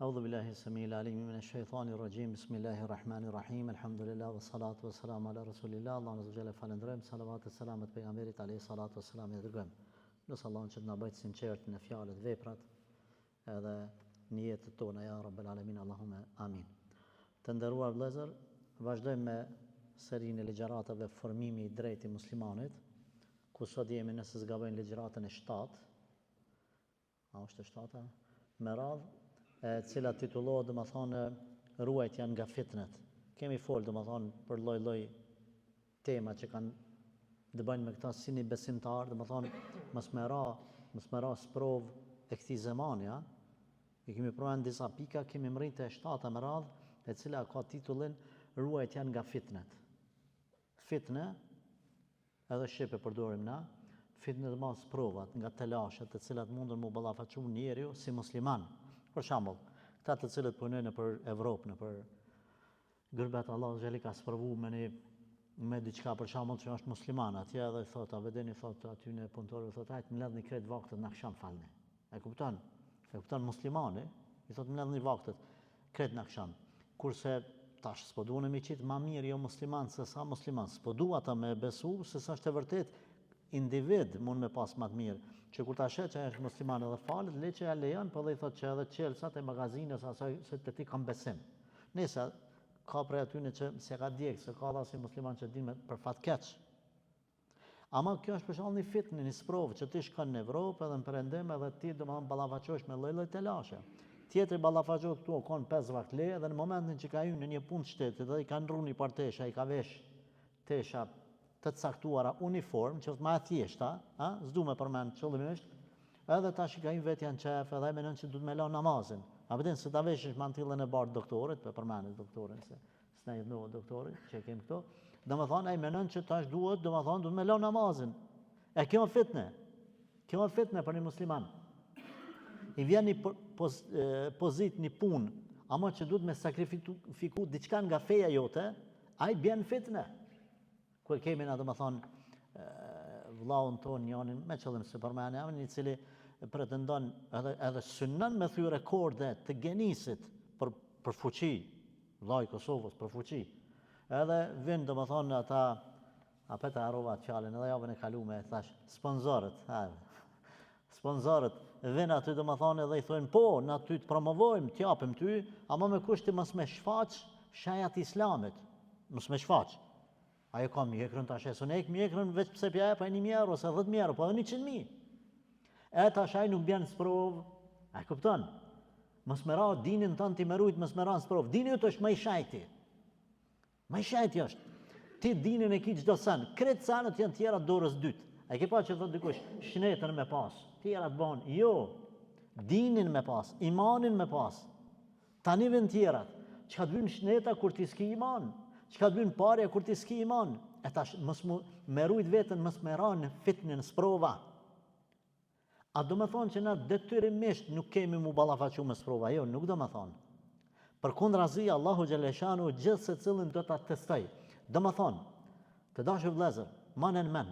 أعوذ بالله السميع العليم من الشيطان الرجيم بسم الله الرحمن الرحيم الحمد لله والصلاة والسلام على رسول الله اللهم صل وسلم falendrojmë salavat e selamet pejgamberit alayhi salatu wassalam e dërgojmë nëse Allahun që të na bëjë sinqert në fjalët, veprat edhe në jetën tonë ja rabbel alamin Allahumma amin. Të nderuar vëllezër, vazhdojmë me serinë e ligjëratave formimi i drejtë i muslimanit, ku sot jemi nëse zgabojnë ligjëratën e 7. A është e 7-a? Me radhë e cila titullohet domethënë ruajtja nga fitnet. Kemi folë domethënë për lloj-lloj tema që kanë të bëjnë me këta si një besimtar, domethënë mos më ra sprov e këtij zamani, ja. I kemi përmendur disa pika, kemi mritë e 7-a me radhë, e cila ka titullin ruajtja nga fitnet. Fitne, edhe shqip e përdorim na, fitne dhe mas provat nga telashet të cilat mundën mu ballafaqu njeriu si musliman. Për shembull, këta të cilët punojnë për Evropë, për gërbet Allah xheli ka sprovu me diçka për shembull që është musliman, atje edhe thotë, a vedeni thotë aty në punëtorë, thotë hajt më lëdhni kret vaktet në akşam falni. E kupton? E kupton muslimani, i thotë më lëdhni vaktet kret në akşam. Kurse tash s'po duhen me qit më mirë jo musliman se sa musliman. S'po duhet ata me besu se sa është e vërtet individ mund me pas më të mirë. Që kur ta shet që është musliman edhe falet, le që ja lejon, po dhe i thotë që edhe qelsat e magazinës asaj se të ti kam besim. Nëse ka prej atyne që se ka djekë, se ka dha si musliman që din me për fatkeq. Ama kjo është për shkak një fitnë, një sprovë që ti shkon në Evropë edhe në Perëndim edhe ti domethënë ballafaqohesh me lloj-lloj telashe. Tjetri ballafaqohet këtu, kanë 5 vakt le edhe në momentin që ka hyrë në një punë shtetit dhe i kanë rruni par tesha, i ka vesh tesha të caktuara uniform, që është më e thjeshta, s'du me përmend qëllimisht, edhe tash i ka hyrë vetja në qef, edhe ai mendon që duhet me la namazin. A vjen se ta veshësh mantillën e bardhë doktorit, për përmendë doktorin se s'na i ndohet doktorit, që kemi këto. Domethënë ai mendon që tash duhet me la namazin. E kjo fitne. Kjo fitne për një musliman. I vjen një pozit, një punë, ama që duhet me sakrifiku diçka nga feja jote, ai bjen fitne. Ku kemi na domethënë vllaun ton janin me qëllim se përmendja i cili pretendon edhe synon me thy rekorde të Genisit për fuqi, vllai i Kosovës për fuqi. Edhe vin domethënë ata apeta harrova fjalën edhe javën e kaluar thash sponsorët, sponsorët vin aty domethënë edhe i thonë po, na ty të promovojmë, t'japim ty, ama me kushti mos me shfaq shajat e Islamit, mos me shfaq. Ajo ka mjekrën tash, se ne mjekrën veç pse pja pa 1.000 euro ose 10.000 euro, po edhe 100.000. E tash ai nuk bjen sprov, a kupton? Mos më ra dinin tënd ti më rujt, mos më ra sprov. Dini jot është më i shajti. Më i shajti është. Ti dinin e ki çdo sen, kret sanët janë tjera dorës dytë. A ke pa që thot dikush, shnetën me pas, tjera të bën. Jo. Dinin me pas, imanin me pas. Tani vën tjerat. Çka të vjen shneta kur ti s'ki iman? Çka të vjen parja kur ti s'ki iman? E tash mos më rujt veten, mos më ra në fitnën sprova. A do më thonë që na detyrimisht nuk kemi mu ballafaqu me sprova? Jo, nuk do më thonë. Përkundrazi Allahu xhaleshanu gjithë se cilin do ta testoj. Do më thonë, të dashur vëllezër, manen men.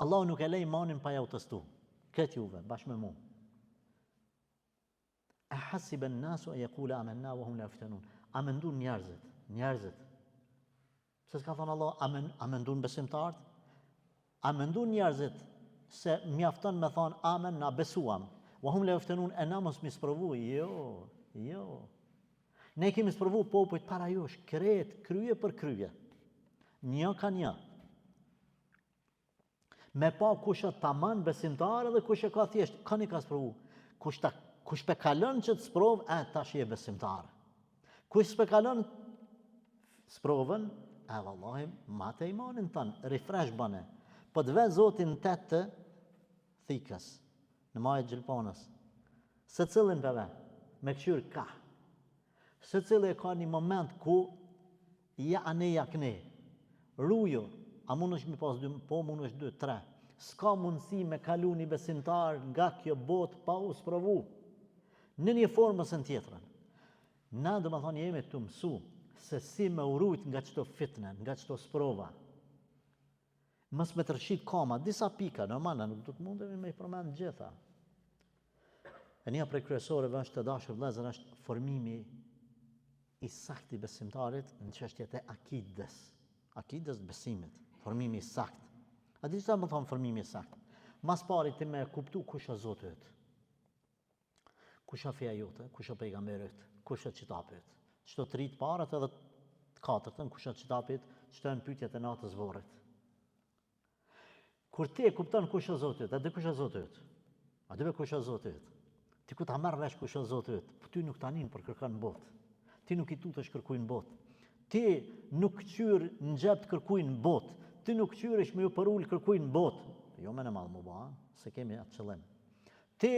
Allahu nuk e lej imanin pa ja u testu. Këtë juve bashkë me mua. Ahasiba an-nasu an yaqulu amanna wa hum la yaftanun. A mendon njerëzit. Pse s'ka thonë Allah a mendon besimtarët? A mendon njerëzit se mjafton me thonë amen na besuam. Wa hum la yaftanun e na mos mi sprovu. Jo. Ne kemi sprovu popujt para jush, kret, krye për krye. Një ka një. Me pa kush është taman besimtar edhe kush e ka thjesht, kanë ka sprovu. Kush pe kalon që të sprov, tash je besimtar. Kush pe kalon sprovën, vallahi ma të imanin tënë, refresh bane. Po të ve Zotin të thikës, në majët gjilponës. Se cilin përve, me këshyrë ka. Se cilin e ka një moment ku ja këne. Rujo, a mund është mi pas 2, po mund është 2, 3. S'ka mundësi me kalu një besimtar nga kjo botë pa u sprovu. Në një formës në tjetërën. Na dhe më thonë jemi të mësu se si me urujt nga qëto fitne, nga qëto sprova. Mës me të rëshit kama, disa pika, normala, nuk do të mundemi me i përmend gjitha. E një prej kryesoreve është të dashur vëllezër është formimi i saktë i besimtarit në çështjet e akidës besimit, formimi i saktë. A di çfarë më thon formimi i saktë? Mas pari ti me kuptu kush është Zoti yt. Kush është feja jote, kush është pejgamberi yt, kush është qitapit. Çto të rit parat edhe të katërtën, kush është qitapit, çto janë pyetjet e natës vorrit. Kur ti e kupton kush është Zoti yt, a di kush është Zoti yt? A di kush është Zoti yt? Ti ku ta marr vesh kush është Zoti yt, po ty nuk tanin për kërkon në botë. Ti nuk i tutesh kërkuj në botë. Ti nuk qyr në xhep kërkuj në botë. Ti nuk qyresh me ju përul kërkuj në botë. Jo me në madhë më ba, se kemi atë qëllim. Ti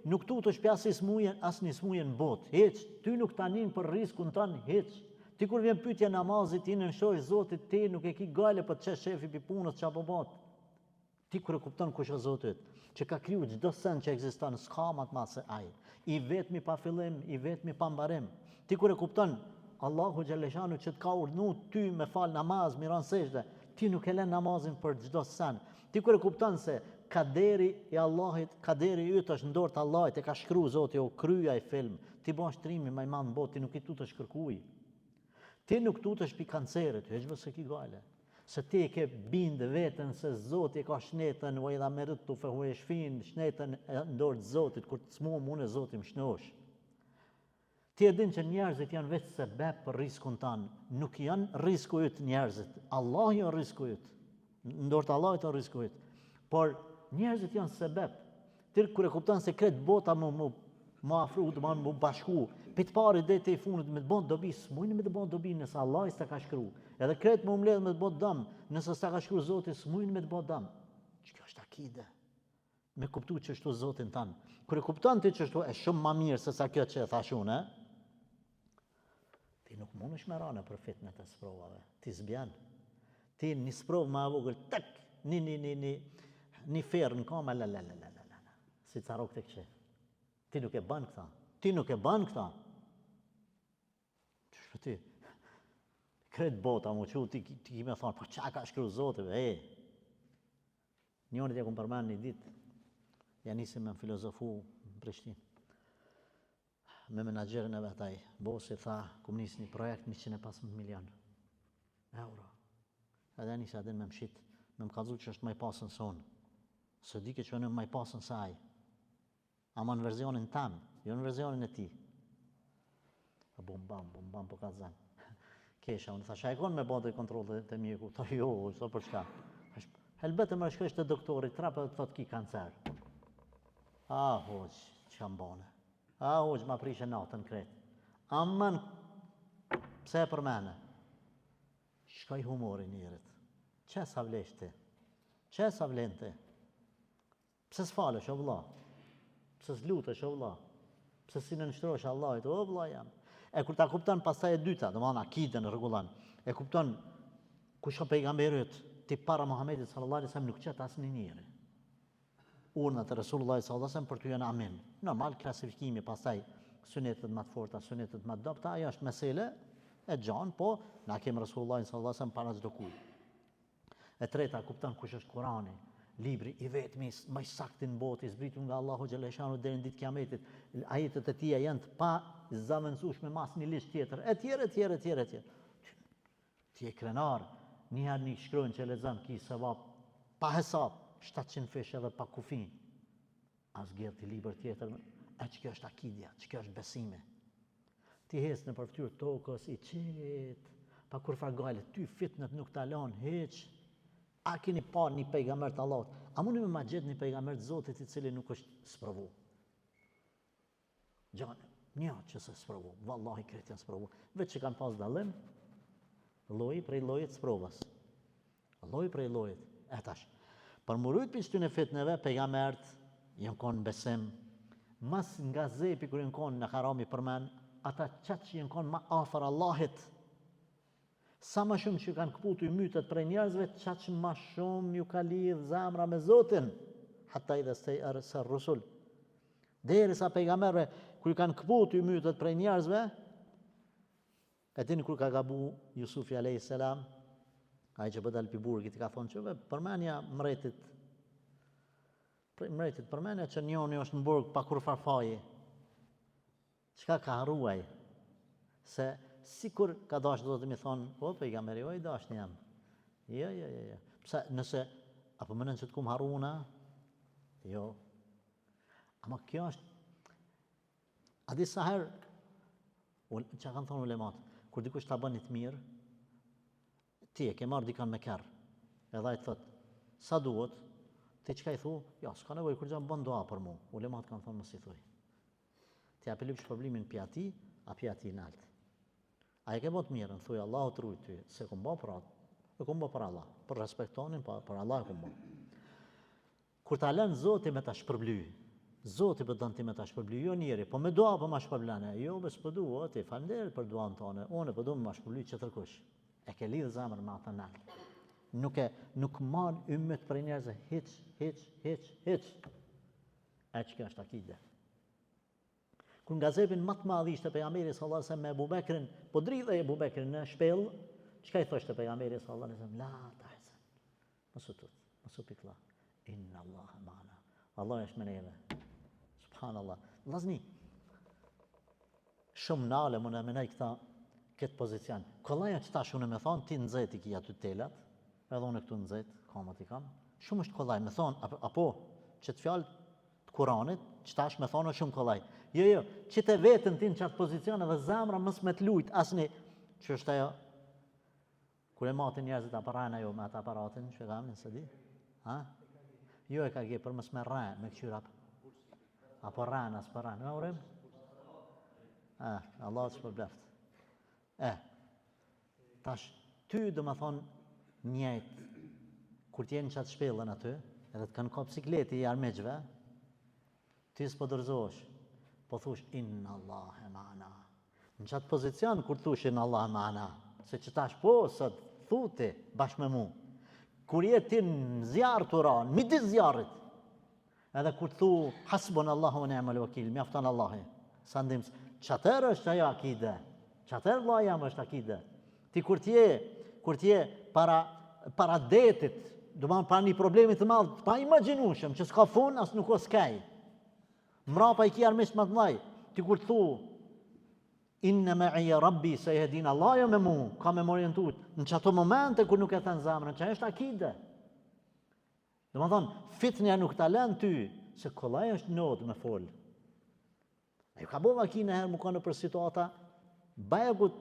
nuk tutesh pjasi smujen, as një smujen në botë, heq. Ty nuk tanin për riskun tanë, heq. Ti kur vjen pyetja namazit, ti në nëshosh Zotit, ti nuk e ki gale për të qesh shefi pi punës që apo batë. Ti kur e kupton kush është Zotit, që ka kriju çdo sen që ekziston, s'ka më të madh se ai. I vetmi pa fillim, i vetmi pa mbarim. Ti kur e kupton Allahu xhaleshanu që të ka urdhënuar ty me fal namaz, miran sejdë, ti nuk e lën namazin për çdo sen. Ti kur e kupton se kaderi i Allahit, kaderi yt është në dorë të Allahit, e ka shkruar Zoti, o kryaj film. Ti bën shtrimin më i madh në botë, ti nuk i tutesh kërkuj. Ti nuk tutesh pi kancerit, veç se ki gale. Se ti e ke bindë veten se Zoti ka shnetën, wa idha maridtu fa huwa yashfin, shnetën në dorë të Zotit, kur të smuam unë Zoti më shnosh. Ti e din që njerëzit janë veç sebeb për riskun tanë, nuk janë risku yt njerëzit, Allah janë risku yt. Në dorë të Allahit janë risku yt. Por njerëzit janë sebeb. Ti kur e kupton se kret bota më afru, do më bashku, për të parë deri te fundit me të bën dobi, s'mujnë me të bën dobi nëse Allah s'ta ka shkruar. Edhe kret më mbledh me të bën dëm, nëse s'ta ka shkruar Zoti, s'mujnë me të bën dëm. Kjo është akide. Me kuptu çështu Zotin tan. Kur e kupton ti çështu është shumë më mirë se sa kjo që e thash unë, ti nuk mundesh me rënë për fitnet e sprovave. Ti s'bjan. Ti një sprovë më vogël, tak, një ferë në kamë, la. Si carok të kështë. Ti nuk e bën këta. Ti nuk e bën këta. Qështë ti? Kretë bota mu që ti kime thonë, po qa ka shkru Zotive, Njënit e kumë përmen një ditë, ja nisim me filozofu në Prishtinë. Me menaxherin e vetaj, bosi tha, kumë nisë një projekt 115 milion euro. Edhe nisë adin me mshit, me më kalzu që është maj pasën sonë. Së dike që në maj pasën saj. Ama në verzionin tam, jo në verzionin e ti. Bum bam, po ka zanë. Kesha, unë thasha, e konë me bërë dhe kontrol të mjeku. Tha, jo, so për çka. Helbete më shkresh të doktorit, trapë dhe thot ki kancer. Hoq, që më bane. Hoq, ma prishe natën kretë. Amën, pse e për mene? Shkaj humori njerit. Që sa vlesh ti? Që sa vlen ti? Pse s'falesh, o vlla? Pse s'lutesh, o vlla? Pse si në nështrosh Allahit, o vlla jam? E kur ta kupton pastaj e dyta, domethënë akiden rregullon. E kupton kush ka pejgamberit, ti para Muhamedit sallallahu alaihi wasallam nuk qet asnjë njeri. Urnat e Resulullah sallallahu alaihi wasallam për ty janë amin. Normal klasifikimi pastaj sunetet më të forta, sunetet më të dobta, ajo është mesele e gjan, po na kemi Resulullah sallallahu alaihi wasallam para çdo kujt. E treta kupton kush është Kurani, libri i vetmi më i saktë në botë, i zbritur nga Allahu xhaleshanu deri në ditë kiametit. Ajetet e tij janë të pa zavendësueshme me asnjë listë tjetër. Etj. Ti e krenar, një herë një shkruan që lexon ki sevap pa hesab, 700 fish edhe pa kufin. As gjerë ti libër tjetër, që kjo është akidja, që kjo është besimi. Ti hes në përftyr tokës i qet, pa kur fargale, ty fitnet nuk ta lën hiç. A keni pa një pejgamber të Allahut? A mundi me ma gjetë një pejgamber të Zotit i cili nuk është sprovu? Gjane, një që se sprovu, vallahi krejt janë sprovu. Veç që kanë pas dallim, lloji prej llojit sprovës. Lloji prej llojit. Tash, për murujt për shtynë e fitneve, pejgambert janë konë besim, mas nga zepi kër janë konë në harami përmen, ata qatë që janë konë ma afër Allahit, sa ma shumë që kanë këputu i mytet prej njerëzve, qatë që ma shumë ju ka lidh zamra me Zotin, hatta i dhe së rusul. Deri sa pejgamberve, kër kanë këputu i mytet prej njerëzve, e tini kër ka gabu Jusufi a.s. A i që bëdal pi burgit i ka thonë që përmenja mretit, përmenja që njoni është në burg pa kur farfaji, Çka ka harruaj? Se sikur ka dash do të më thonë, po pejgamberi oj dashni jam. Jo. Pse nëse apo mendon se të kum harruna? Jo. Ama kjo është a di sa herë që kanë thonë ulemat, kur dikush ta bën të mirë, ti e ke marrë dikan me kerr. Edhe ai thot, sa duhet? Ti çka i thu? Ja, s'ka nevojë kur jam bën dua për mua. Ulemat kanë thonë mos i thuj. Ti apo lypsh problemin pi ati, apo ati nalt. A e ke bën të mirën, thuj Allahu të ruaj ty, se kum bë për atë. E kum bë për Allah, për respektonin, për Allah e kum bë. Kur ta lën Zoti me ta shpërbly, Zoti po don ti me ta shpërbly, jo njeri, po me dua po ma shpërblane. Jo, bes po dua, ti falënderit për duan tonë. Unë po do më shpërbly çetër kush. E ke lidh zemrën me atë nalt. Nuk marr ymmet për njerëz hiç. Kjo është akide. Kur gazepin më të madh ishte pejgamberi sallallahu alajhi wasallam me Abu Bekrin, po dridhej Abu Bekrin në shpellë, çka i thoshte pejgamberi sallallahu alajhi wasallam? La tahzan. Mos u pikëlla. Inna Allaha ma'ana. Allah është me neve. Subhanallah. Vllazni. Shumë nale më në menaj këtë pozicion. Kollaja që tash unë me thonë, ti nëzet i kia të telat, edhe unë këtu nëzet, kamat i kam. Shumë është kollaj, me thonë, apo që të fjallë të Kuranit, që tash me thonë është shumë kollaj. Jo, që të vetën ti në qatë pozicion edhe zamra mës me të lujtë, asni, që është ajo, kur e matin njerëzit aparajnë ajo me atë aparatin, që e kam në së di? Jo e ka gje për mës me rrën, me këqyra apo rrën, as për rrën. Në urim? Allah të shpërbleft. Tash, ty dhe me thonë njëjtë, kur t'jenë qatë shpellën aty, edhe të kanë ka bicikleti i armeqve, ti s'po dërzosh, po thush, inna Allah e ma'ana. Në qatë pozicion, kur thush, inna Allah e ma'ana, se që tash po, sot, thuti, bashkë me mu. Kur jetë ti në zjarë të ranë, midis zjarët, edhe kur thu, hasbun Allahu në ni'mal wakil, mjafton Allahi, sa ndimës, qatër është ajo akide, qatër vla jam është akide. Ti kur t'je para detit, do manë para një problemit të madhë, pa imaginushëm, që s'ka fun, as nuk o s'kaj. Mrapa i ki armisht më të mlaj, ti kur thu, inna ma'iya rabbi se jehdin Allah jo me mu, ka me më orientut, në qato momente kur nuk e thënë zamrën, që është akide. Do më thonë, fitnja nuk ta lën ty, se kollaj është nodë me folë. Ju ka bova ki në herë më kanë për situata, bajagut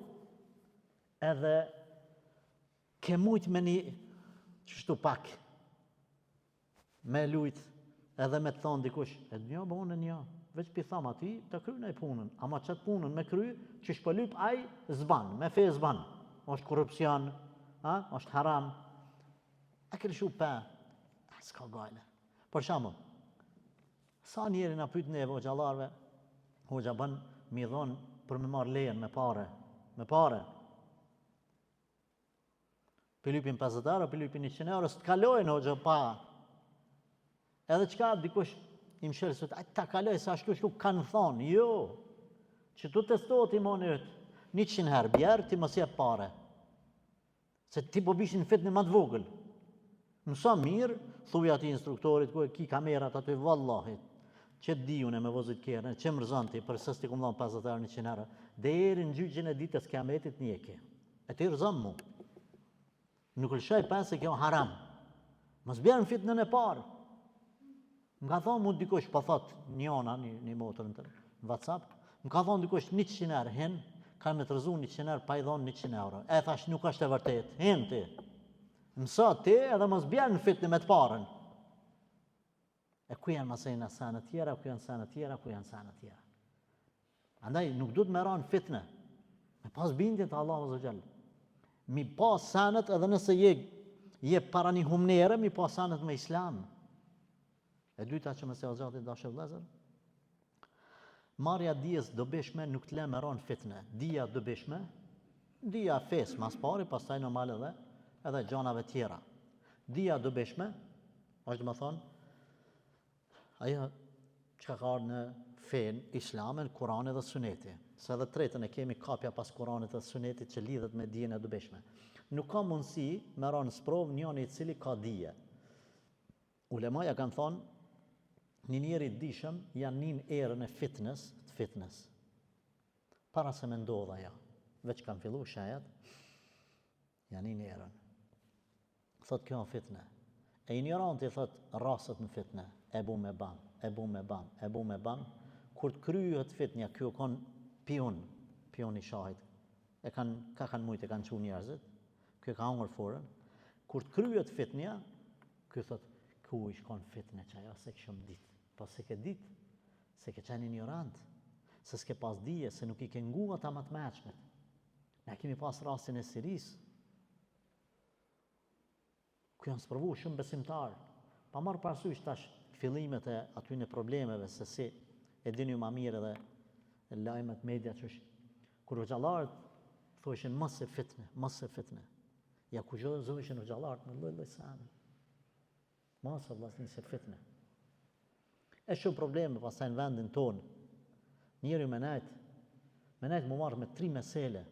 edhe ke mujt me një qështu pak, me lujt edhe me të thonë dikush, e një bo unë një, veç pi thamë ati, të kry në i punën, ama qëtë punën me kry, që shpëlyp aj zban, me fe zban, është korupcion, është haram, a kërë shu pe, s'ka gajle. Për shamë, sa njeri në pyt neve o gjallarve, hoxha bën mi dhonë për me marrë lejen me pare. Pilypin 50 euro, pilypin 100 euro, së të kalojnë hoxha pa. Edhe qka dikush im shërë sot, ta kaloj sa shtu kanë thonë, jo, që tu testohet i monit, 100 herë bjerë, ti mos jep pare. Se ti po bishin fitnë më të vogël. Mësa mirë, thuj ati instruktorit, ku e ki kamerat aty, vallahit, që të dijune me vozit kjerën, që më rëzanti, për sës ti kumë dhonë 50 euro 100 euro, dhe eri në gjyqin e ditës kiametit njeke. E ti rëzam mu. Nuk lëshaj pesë kjo haram. Mos bjerë në fitnën e parë. Më ka thonë mu dikush, pa thot njona, një motër në WhatsApp, më ka thonë dikush 100 euro, hen, ka me të rëzu 100 euro, pa i dhonë 100 euro. E thash nuk është e vërtet, hen ti. Mësa ti edhe mos bjerë në fitnën me të parën. E ku janë masejnë sanë tjera, ku janë sanë tjera, ku janë sanë tjera. Andaj nuk du të me ranë fitne, me pas bindje të Allahu Azza Jall. Mi pas sanët edhe nëse je para një humnere, mi pas sanët me islam. E dyta që mëse o gjatit dashë vlezër, marja dijes dobishme nuk të le me ranë fitne. Dija dobishme, dija fes mas pari, pas taj normal edhe gjanave tjera. Dija dobishme, është më thonë, ajo që ka arë në fen, islamin, Kurani dhe suneti. Se dhe tretën e kemi kapja pas Kuranit dhe sunetit që lidhet me dijen e dobishme. Nuk ka mundësi me ranë sprov njëni i cili ka dije. Ulemaja kanë thonë, një njeri dishëm janë njën erën e fitness. para se me ndodha ja, veç kanë fillu shajat, janë i njerën. Thot kjo në fitne. E ignoranti thot rasët në fitne, e bu me ban, e bu me ban, e bu me ban, kur të kryet fitnja, kjo kon pion i shahit, ka kanë mujtë, e kanë qu njerëzit, kjo ka hangër forën, kur të kryet fitnja, kjo thot, ku i shkon fitne që ajo, se këshëm ditë, po se ke ditë, se ke qenë ignorant, se s'ke pas dije, se nuk i ke ngu ata më të meqmet. Ne kemi pas rastin e Sirisë, ku janë sprovu shumë besimtarë, pa marrë parasysh tash fillimet e atyne problemeve, se si e dini ju ma mirë edhe lajmet media që kur hoxhallarët thoshin mos e fitne. Ja ku zoveshin hoxhallarët me lloj sani. Mos e vllazni se fitne. E shumë probleme pastaj në vendin tonë. Njeri me nejt mu marrë me 3 mesele,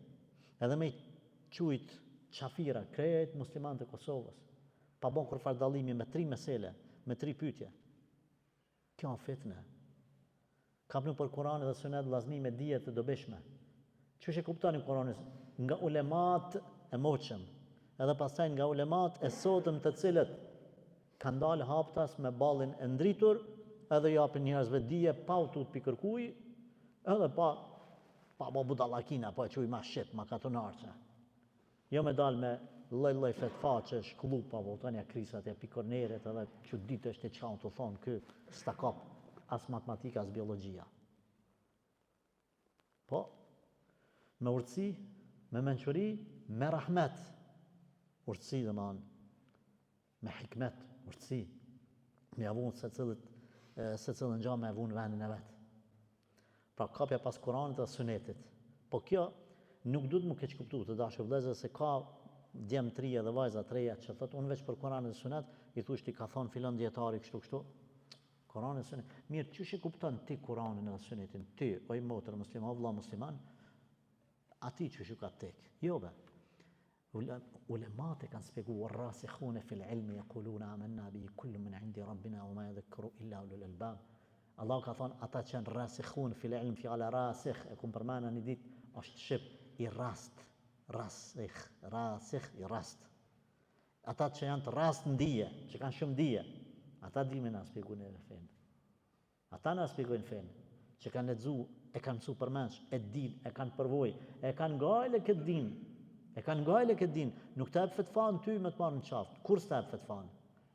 edhe me qujt qafira, krejt muslimanët e Kosovës, pa bon kur farë dallimi me 3 mesele, me 3 pyetje. Kjo në fitne. Kapnu për Kur'an dhe Sunet vllazni me dije të dobishme. Çush e kuptoni Kur'anin? Nga ulemat e moqëm, edhe pastaj nga ulemat e sotëm të cilët kanë dalë haptas me ballin e ndritur, edhe japin njerëzve dije pa u tut pi kërkuj, edhe pa budallakina, pa e quj ma shqip, ma katonarqe. Jo me dalë me lloj fetfa që shkullupa, voltanja krisat e pikorneret, edhe që ditë është e qa unë të thonë, kë s'ta kap as matematika, as biologjia. Po, me urtësi, me menqëri, me rahmet, urtësi dhe me hikmet, urtësi, me avun se cilën gja me avun vendin e vetë. Pra kapja pas Kuranit dhe Sunetit. Po kjo nuk du të mu keq kuptu të dashur vëllezër, se ka djemë 3 dhe vajza 3 që thot unë veç për Kuranit dhe Sunet, i thush ti ka thonë filan djetari kështu. Kuranit dhe Sunet. Mirë, çush e kupton ti Kuranin dhe Sunetin? Ti, oj motër musliman, o vëlla musliman, ati çush ju ka tek? Jo be. Ulemat e kanë spjeguar rasikhune fil ilmi yaquluna amanna bi kullu min indi rabbina wa ma yadhakkaru illa ulul albab. Allah ka thonë ata që janë rasikhun fil ilm, fjala rasikh e kum përmana një ditë është shqip i rast, rasikh i rast. Ata që janë të rast në dije, që kanë shumë dije, ata di me na spjegojnë edhe fenë. Ata na spjegojnë fenë, që kanë lexu, e kanë mësu përmenç, e din, e kanë përvoj, e kanë gajle këtë din, nuk të ebë fetfan ty me të marrë në qaftë, kur s'të ebë fetfan?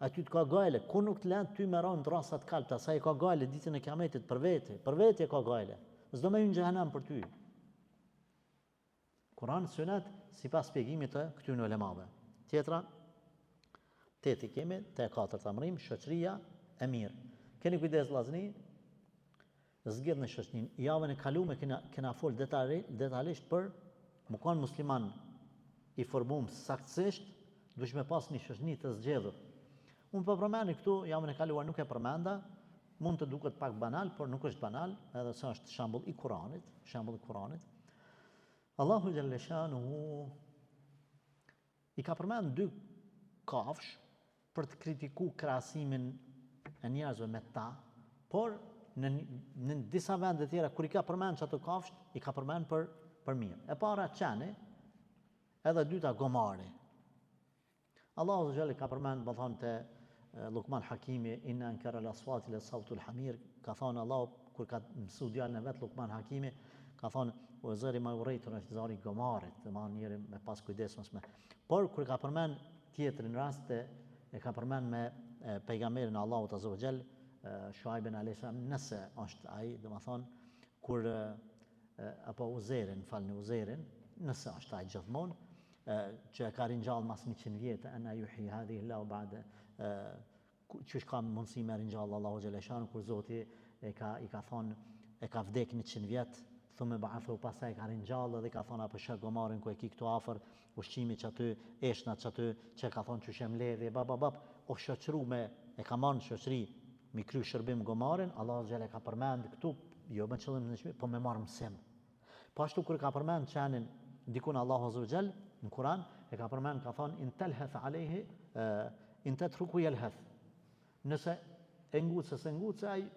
Aty të ka gajle, kur nuk të lënë ty me ranë të rasat kalpta, sa i ka gajle ditën e kiametit për vete ka gajle, s'do me ju në gjehenem për ty. Kur'an Sunet si pas spjegimit të këtyre ulemave. Tjetra, teti kemi, te 4 amrim, shoqëria e mirë. Keni kujdes vllazni, zgjedh në shoqërinë. Javën e kaluar kena fol detajisht për më kanë musliman i formuar saktësisht, duhet me pas një shoqëri të zgjedhur. Unë po përmeni këtu, javën e kaluar nuk e përmenda, mund të duket pak banal, por nuk është banal, edhe se është shembull i Kuranit. Allahu xhalla shanuhu i ka përmend 2 kafsh për të kritiku krahasimin e njerëzve me ta, por në disa vende tjera kur i ka përmend çato kafsh, i ka përmend për mirë. E para qeni, edhe dyta gomari. Allahu xhalla ka përmend, më thonë te Luqman Hakimi, inna ankara al-aswati la sawtul hamir, ka thonë Allah kur ka mësu djalin e vet Luqman Hakimi, ka thonë o zëri ma urejtur është zëri gomarit, dhe ma njëri me pas kujdes mësme. Por kër ka përmen tjetërin rast, e ka përmen me pejgamberin Allahut Azza wa Jall, Shuaibin a.s. nëse është ai, dhe ma thonë, kur apo Uzerin, nëse është ai gjithmonë, që e ka rinjallë mas 100 vjetë, ena juhi hadhi Allahu ba'de, që është ka mundësi me rinjallë Allahu Gjeleshanu, kur Zoti i ka thonë, e ka vdek 100 vjetë, thumë ba'athu, pastaj ka rinjallë dhe ka thonë apo shë gomarin ku e ki këtu afër, ushqimi që aty, eshnat që aty, që ka thonë që shem ledhe, o shoqëru me, e ka marrë në shoqëri, mi kry shërbim gomarin, Allah Gjelle ka përmend këtu, jo me qëllim në shmi, po me marrë mësim. Po ashtu kër ka përmend qenin, dikun Allah Azza wa Jall, në Kur'an, e ka përmend, ka thonë, in telheth alehi, in të truku jelheth. Nëse e ngucë, ai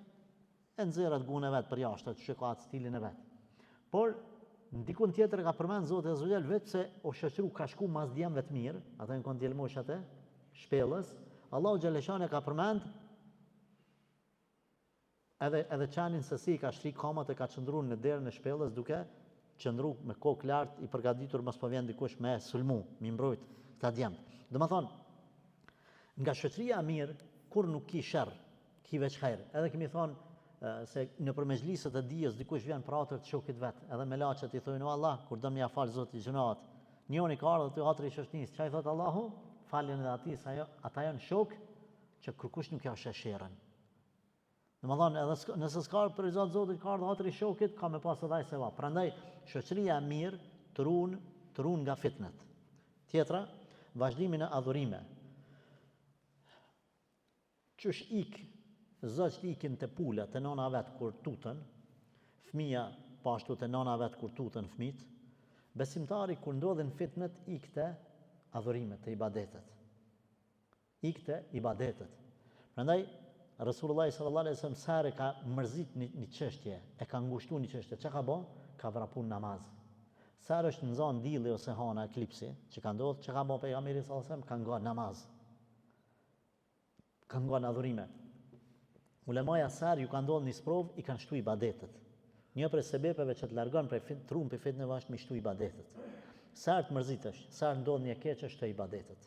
e nxerrat gune vet për jashtë, që ka atë stilin e vet. Por Ndikun tjetër ka përmend Zoti Azza wa Jall vetë se o shoqëru ka shku mas djemve të mirë, ata në kon djelmoshat e shpellës. Allahu Xhaleshane ka përmend edhe qanin se si ka shtri kamat e ka qëndru në derën e shpellës duke qëndru me kokë lart i përgatitur mos po vjen dikush me sulmu, mi mbrojt këta djemt. Domethënë, nga shoqëria e mirë kur nuk ki sherr, ki veç hajër. Edhe kemi thonë se në përmezhlisët e dijes dikush vjen pratër të shokit vet, edhe me laçet i thonë o Allah, kur do më ia fal Zoti gjunat. Njëri ka ardhur te teatri i shoqënisë, çai thot Allahu, faljen edhe atij se ata janë shok që kërkush nuk ja shesherën. Domethënë edhe nëse s'ka për zot Zotit ka ardhur teatri i shokit, ka me pas edhe ai sevap. Prandaj shoqëria e mirë të ruan nga fitnet. Tjetra, vazhdimin e adhurime. Qysh zogjt ikin të pula të nana vet kur tutën, fëmia pashtu të nana vet kur tutën fëmit, besimtari kur ndodhin fitnet ikte adhurimet e ibadetet. Ikte ibadetet. Prandaj Resulullah sallallahu alaihi wasallam sare ka mërzit një çështje, e ka ngushtuar një çështje, çka ka bë? Ka vrapun namaz. Sare është nxon dielli ose hana eklipsi, që ka ndodhur, çka ka bë pejgamberi sallallahu alaihi wasallam? Ka ngon namaz. Ka ngon adhurime. Ulemaja sar ju ka ndodhur një sprov, i kanë shtu ibadetet. Një prej sebepeve që të largon prej trumpi fitneve është me shtu ibadetet. Sa të mërzitesh, sa ndodh një keq është ibadetet.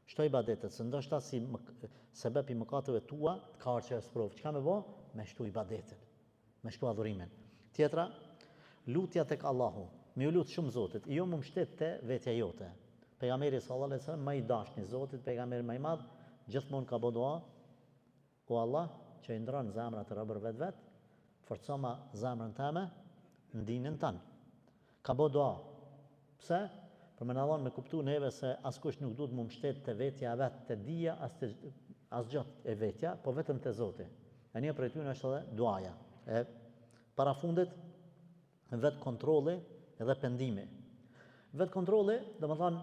Shto ibadetet, se ndoshta si sebep i mëkateve tua, ka arqe sprov. Çka me bë? Me shtu ibadetin, me shtu adhurimin. Tjetra, lutja tek Allahu. Me u lut shumë Zotit, jo më mbështet te vetja jote. Pejgamberi sallallahu alaihi wasallam më i dashni Zotit, pejgamberi më i madh, gjithmonë ka bë dua, o Allah, që i ndron zemrat e robërve vet, forco ma zemrën tëme në dinën tënë. Ka bë dua. Pse? Për më na dhon me kuptu neve se askush nuk duhet më mbështet te vetja e vet, te dija, as gjot e vetja, po vetëm te Zoti. E një prej tyre është edhe duaja. E para fundit vet kontrolli edhe pendimi. Vet kontrolli, domethënë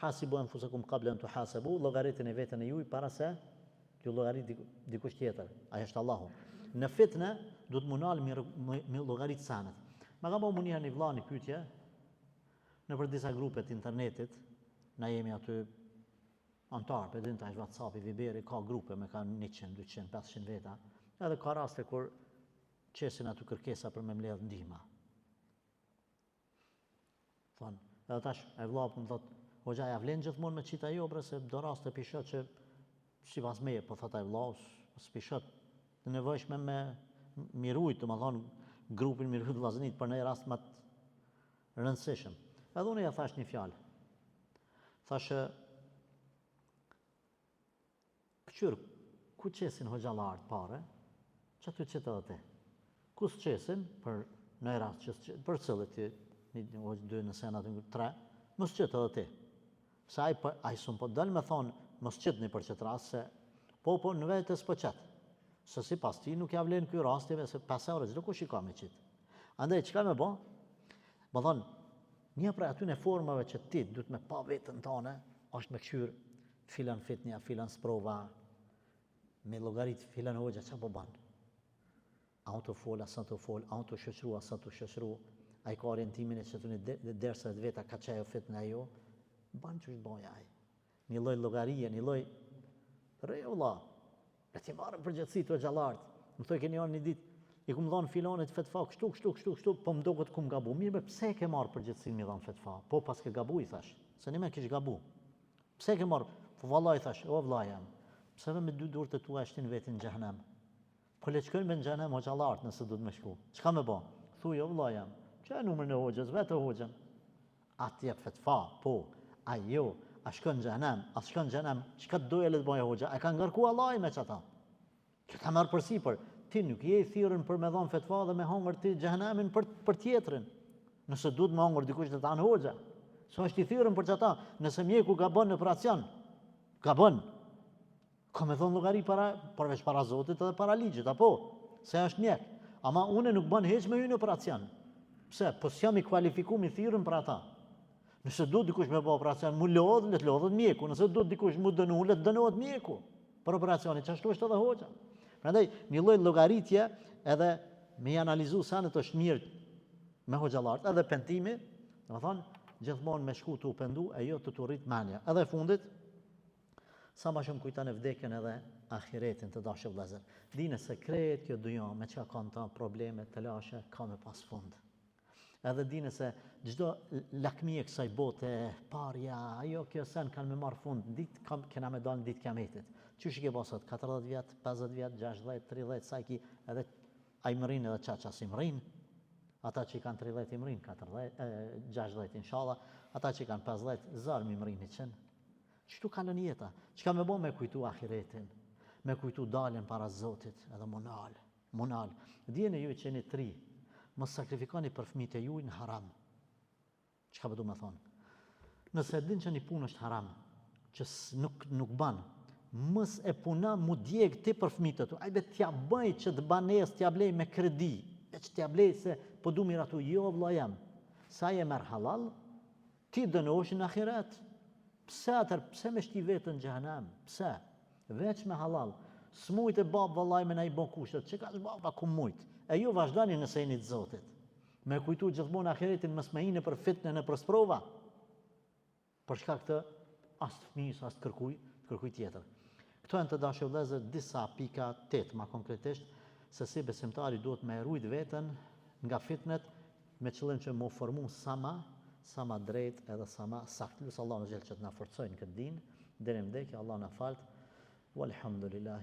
hasibu anfusakum qabla an tuhasabu, llogaritin e veten e juaj para se ju llogarit dikush tjetër. Ai është Allahu. Në fitnë duhet munal me llogarit sanet. Ma ka bëu munia një vllani pyetje në për disa grupe të internetit, na jemi aty antar, për din tash WhatsApp, Viberi, ka grupe me ka 100, 200, 500 veta, edhe ka raste kur qesin aty kërkesa për me mbledh ndihma. Thonë, edhe tash e vllap më thot, hoxha ja vlen gjithmonë me qita jo, bre, se do raste pishot që sipas meje, po thot ai vllau, pishot të nevojshme me mirujt, më thonë, grupin mirujt vllaznit për një rast më të rëndësishëm. Edhe unë ja thash një fjalë. Thashë, këqyr, ku qesin hoxhallarët pare, që aty qëtë edhe te? Ku s'qesin, për në rast që për cëllet, një, dy në senat, tre, mos qëtë edhe te. Se ai sun po dalë me thonë, mos qëtë një për qëtë rast, se po në vetës po qëtë. Se si pas ti nuk ja vlen këj rastive, se 5 euro, çdo kush i ka me qitë. Andaj, çka me bo? Më thonë, një prej atyne formave që ti duhet me pa vetën tane, është me këshyr filan fitnja, filan sprova, me llogarit filan hoxha, çfarë po ban? A u të fol, asa të fol, a u të shoqëru, asa të shoqëru, a i ka orientimin e që të një dersa të veta ka qajo fitnë ajo, ban që është boja ai. Një lloj llogarie, një lloj rregulla. Le ti marrë përgjithësi të xhallartë. Më thoj keni janë një ditë i kum dhon filonit fetfa kështu, po më duket kum gabu. Mirë, pse e ke marrë përgjithësinë mi dhon fetfa? Po pas ke gabu i thash. Se ne më kish gabu. Pse e ke marrë? Po vallahi thash, o vllai jam. Pse me dy durët e tua shtin vetin në xhenem? Po le shkojmë me xhenem hoxhallart nëse duhet më shku. Çka më bë? Thuaj o vllai jam. Ç'a numrin e hoxhës, vetë hoxhën. Atë jep fetfa, po. Ajo, a shkon në xhenem, a shkon në xhenem, çka doja le të bëjë hoxha? E ka ngarku Allahi me çata. Që ka marrë përsipër. Ti nuk je i thirrën për me dhon fetva dhe me hongër ti xhenemin për tjetrin. Nëse duhet me hongër dikush të tanë hoxha. So është i thirrën për çata. Nëse mjeku gabon në operacion, gabon. Ka me dhon llogari përveç para Zotit edhe para ligjit, apo? Se është mjek. Ama unë nuk bën hiç me hyrë në operacion. Pse? Po s'jam i kualifikuar i thirrën për ata. Nëse duhet dikush me bë operacion, mu lodh, le të lodhet mjeku. Nëse duhet dikush mu dënu, le të dënohet mjeku. Për operacionin, çashtu është edhe hoxha. Prandaj, një lloj llogaritje edhe me analizu sa në të është mirë me hoxhallarët, edhe pentimi, do të thonë, gjithmonë me shku të u pendu e jo të rrit mendja. Edhe fundit, sa ma shumë kujtan e vdekjen edhe ahiretin të dashur vëllezër. Dini se krejt kjo dunya me çka kanë ta probleme të lashe ka me pas fund. Edhe dini se çdo lakmi e kësaj bote, parja, ajo kjo sen kanë me marr fund, ditë kena me dalë në ditë kiametit. Qysh i ke pasur 40 vjet, 50 vjet, 60, 30, sa ki edhe ai mrin edhe çaça si mrin. Ata që i kanë 30 i mrin, 40, 60 inshallah, ata që i kanë 50 zar mi mrin 100. Çtu kalon jeta. Çka më bën me kujtu ahiretin, me kujtu daljen para Zotit, edhe monal. Dijeni ju që jeni tri, mos sakrifikoni për fëmijët e juaj në haram. Çka po do të thonë? Nëse din që një punë është haram, që nuk ban, mos e puna mu djeg ti për fëmijët e tu. Ajde t'ja bëj që të banes, t'ja blej me kredi, që t'ja blej se po du miratu, jo vëlla jam. Sa je merr halal, ti dënohesh në ahiret. Pse me shti vetën në xhehenem? Pse? Veç me halal. S'mujt e babë vëllaj me na i bon kushtet, që ka është baba ku mujt. E ju vazhdani nëse jeni të Zotit. Me kujtu gjithmonë ahiretin mos me hine për fitnën e për sprova. Për shkak të as të fëmijës, as të kërkuj tjetër. Këto janë të dashur vëllezër disa pika 8 ma konkretisht, se si besimtari duhet me rujt veten nga fitnet me qëllim që më formu sa ma drejt edhe sa ma sakt. Lusë Allah në gjelë që të na forcojnë këtë din, deri në vdekje, Allah na falt. Walhamdulillah.